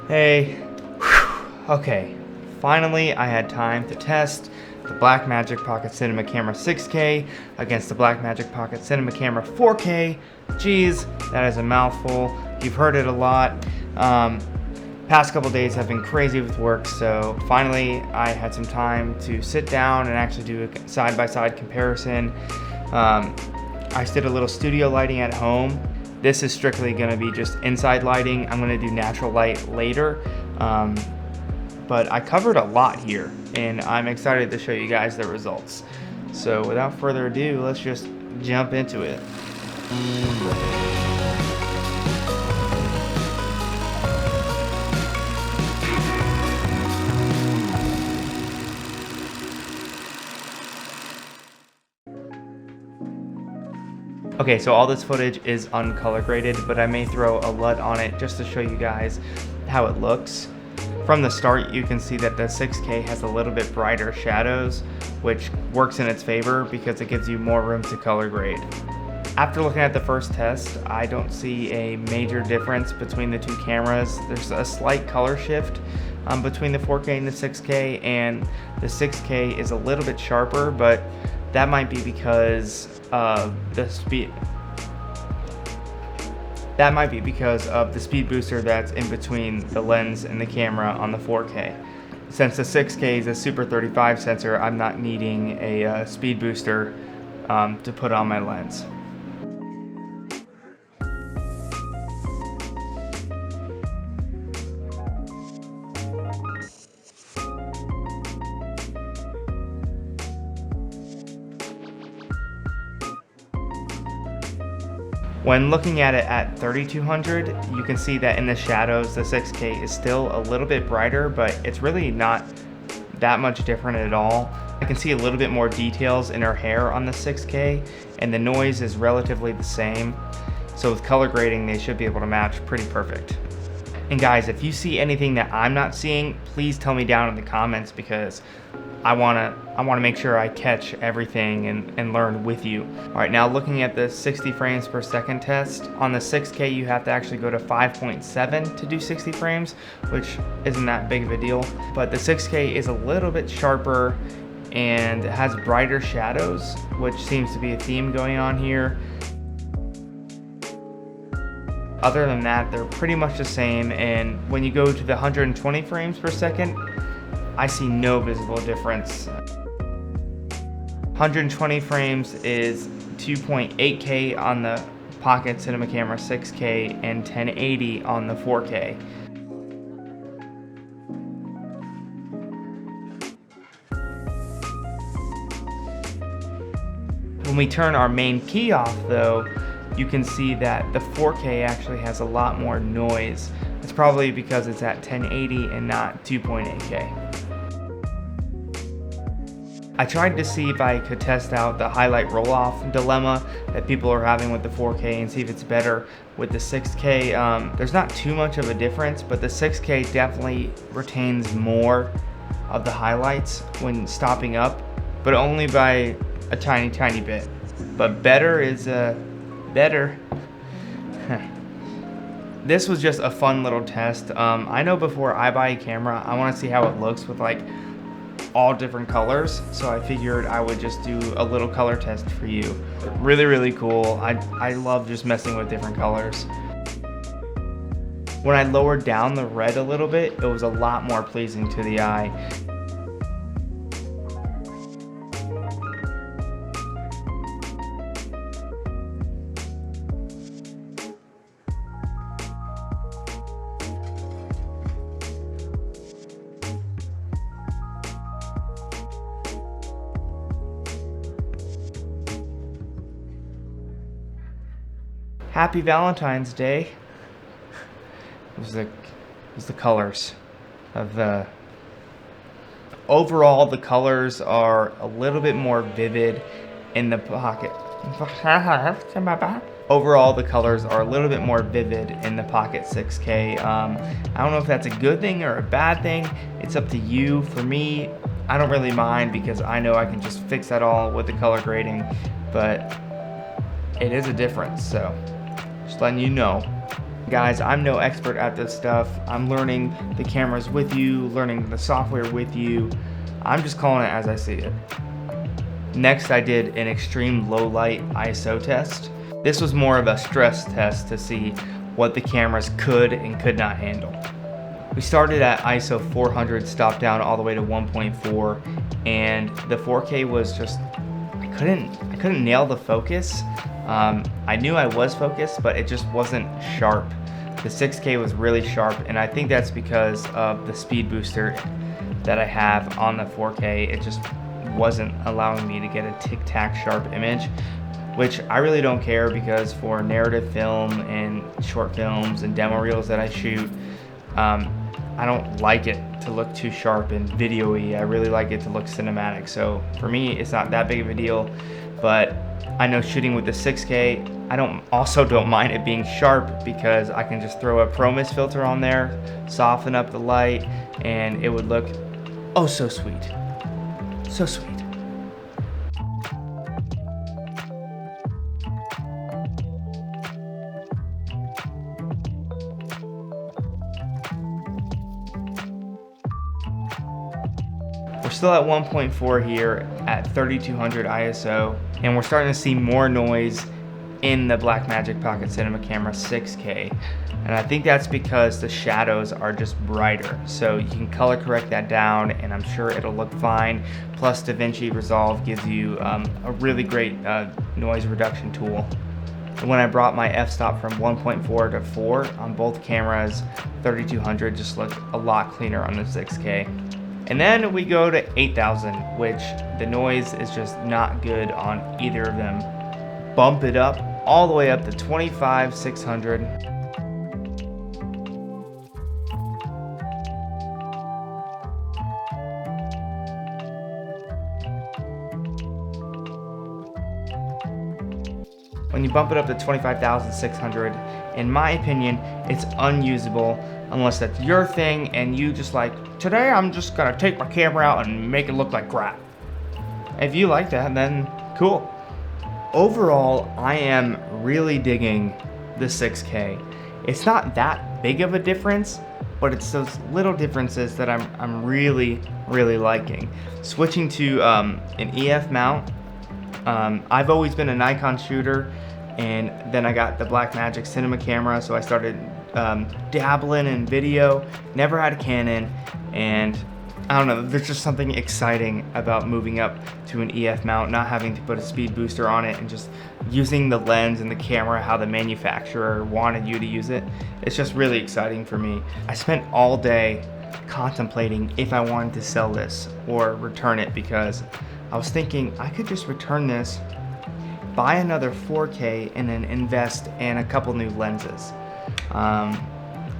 Hey, whew, okay, finally I had time to test the Blackmagic Pocket Cinema Camera 6K against the Blackmagic Pocket Cinema Camera 4K. Geez, that is a mouthful. You've heard it a lot. Past couple days have been crazy with work, so finally I had some time to sit down and actually do a side-by-side comparison. I just did a little studio lighting at home. This is strictly going to be just inside lighting. I'm going to do natural light later, but I covered a lot here and I'm excited to show you guys the results. So without further ado, let's just jump into it. Okay, so all this footage is uncolor graded, but I may throw a LUT on it just to show you guys how it looks. From the start, you can see that the 6K has a little bit brighter shadows, which works in its favor because it gives you more room to color grade. After looking at the first test, I don't see a major difference between the two cameras. There's a slight color shift between the 4K and the 6K, and the 6K is a little bit sharper, but that might be because of the speed. That might be because of the speed booster that's in between the lens and the camera on the 4K. Since the 6K is a Super 35 sensor, I'm not needing a speed booster to put on my lens. When looking at it at 3200, you can see that in the shadows, the 6K is still a little bit brighter, but it's really not that much different at all. I can see a little bit more details in her hair on the 6K, and the noise is relatively the same. So with color grading, they should be able to match pretty perfect. And guys, if you see anything that I'm not seeing, please tell me down in the comments because I wanna make sure I catch everything and learn with you. All right, now looking at the 60 frames per second test, on the 6K you have to actually go to 5.7 to do 60 frames, which isn't that big of a deal. But the 6K is a little bit sharper and has brighter shadows, which seems to be a theme going on here. Other than that, they're pretty much the same, and when you go to the 120 frames per second, I see no visible difference. 120 frames is 2.8K on the Pocket Cinema Camera 6K and 1080 on the 4K. When we turn our main key off though, you can see that the 4K actually has a lot more noise. It's probably because it's at 1080 and not 2.8K. I tried to see if I could test out the highlight roll-off dilemma that people are having with the 4K and see if it's better with the 6K. There's not too much of a difference, but the 6K definitely retains more of the highlights when stopping up, but only by a tiny bit. But better is better. This was just a fun little test. I know before I buy a camera, I want to see how it looks with like all different colors, so I figured I would just do a little color test for you. Really cool. I love just messing with different colors. When I lowered down the red a little bit, it was a lot more pleasing to the eye. Happy Valentine's Day. It was the colors of the. Overall, the colors are a little bit more vivid in the Pocket. Overall, the colors are a little bit more vivid in the Pocket 6K. I don't know if that's a good thing or a bad thing. It's up to you. For me, I don't really mind because I know I can just fix that all with the color grading, but it is a difference, so just letting you know. Guys, I'm no expert at this stuff. I'm learning the cameras with you, learning the software with you. I'm just calling it as I see it. Next, I did an extreme low light ISO test. This was more of a stress test to see what the cameras could and could not handle. We started at ISO 400, stopped down all the way to 1.4, and the 4K was just, I couldn't nail the focus. I knew I was focused, but it just wasn't sharp. The 6K was really sharp, and I think that's because of the speed booster that I have on the 4K. It just wasn't allowing me to get a tic-tac sharp image, which I really don't care, because for narrative film and short films and demo reels that I shoot, I don't like it to look too sharp and video-y. I really like it to look cinematic. So for me, it's not that big of a deal, but I know shooting with the 6K, I also don't mind it being sharp, because I can just throw a Pro Mist filter on there, soften up the light, and it would look oh so sweet. So sweet. We're still at 1.4 here at 3200 ISO, and we're starting to see more noise in the Blackmagic Pocket Cinema Camera 6K. And I think that's because the shadows are just brighter. So you can color correct that down, and I'm sure it'll look fine. Plus DaVinci Resolve gives you a really great noise reduction tool. And when I brought my f-stop from 1.4 to 4 on both cameras, 3200 just looked a lot cleaner on the 6K. And then we go to 8000, which the noise is just not good on either of them. Bump it up all the way up to 25,600. When you bump it up to 25,600, in my opinion, it's unusable unless that's your thing and you just like, today I'm just gonna take my camera out and make it look like crap. If you like that, then cool. Overall, I am really digging the 6K. It's not that big of a difference, but it's those little differences that I'm really liking. Switching to an EF mount, I've always been a Nikon shooter, and then I got the Blackmagic cinema camera, so I started dabbling in video. Never had a Canon, and I don't know, there's just something exciting about moving up to an EF mount, not having to put a speed booster on it, and just using the lens and the camera how the manufacturer wanted you to use it. It's just really exciting for me. I spent all day contemplating if I wanted to sell this or return it, because I was thinking I could just return this, buy another 4K, and then invest in a couple new lenses. I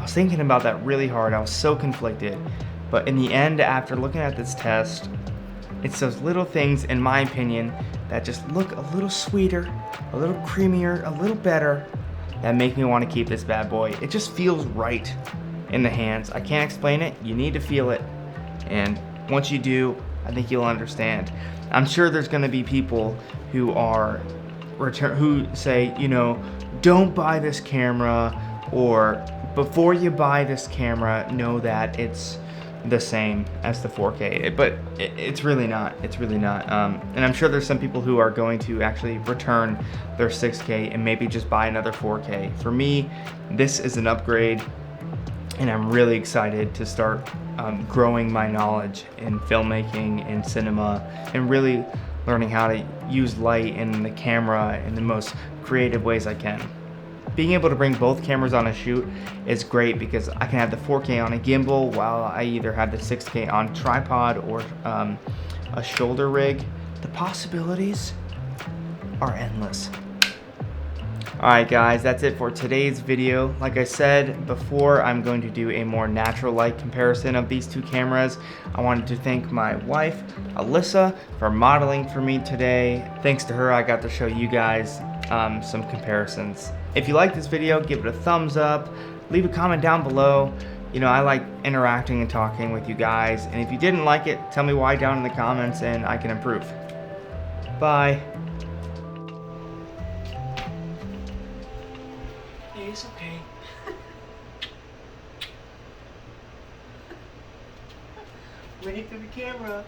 was thinking about that really hard. I was so conflicted. But in the end, after looking at this test, it's those little things, in my opinion, that just look a little sweeter, a little creamier, a little better, that make me want to keep this bad boy. It just feels right in the hands. I can't explain it. You need to feel it. And once you do, I think you'll understand. I'm sure there's going to be people who say, you know, don't buy this camera, or before you buy this camera, know that it's the same as the 4K, but it's really not. It's really not. And I'm sure there's some people who are going to actually return their 6K and maybe just buy another 4K. For me, this is an upgrade, and I'm really excited to start growing my knowledge in filmmaking and cinema, and really learning how to use light and the camera in the most creative ways I can. Being able to bring both cameras on a shoot is great, because I can have the 4K on a gimbal while I either have the 6K on tripod or a shoulder rig. The possibilities are endless. Alright guys, that's it for today's video. Like I said before, I'm going to do a more natural light comparison of these two cameras. I wanted to thank my wife, Alyssa, for modeling for me today. Thanks to her, I got to show you guys some comparisons. If you like this video, give it a thumbs up, leave a comment down below. You know, I like interacting and talking with you guys, and if you didn't like it, tell me why down in the comments and I can improve. Bye. It's okay. Look into the camera.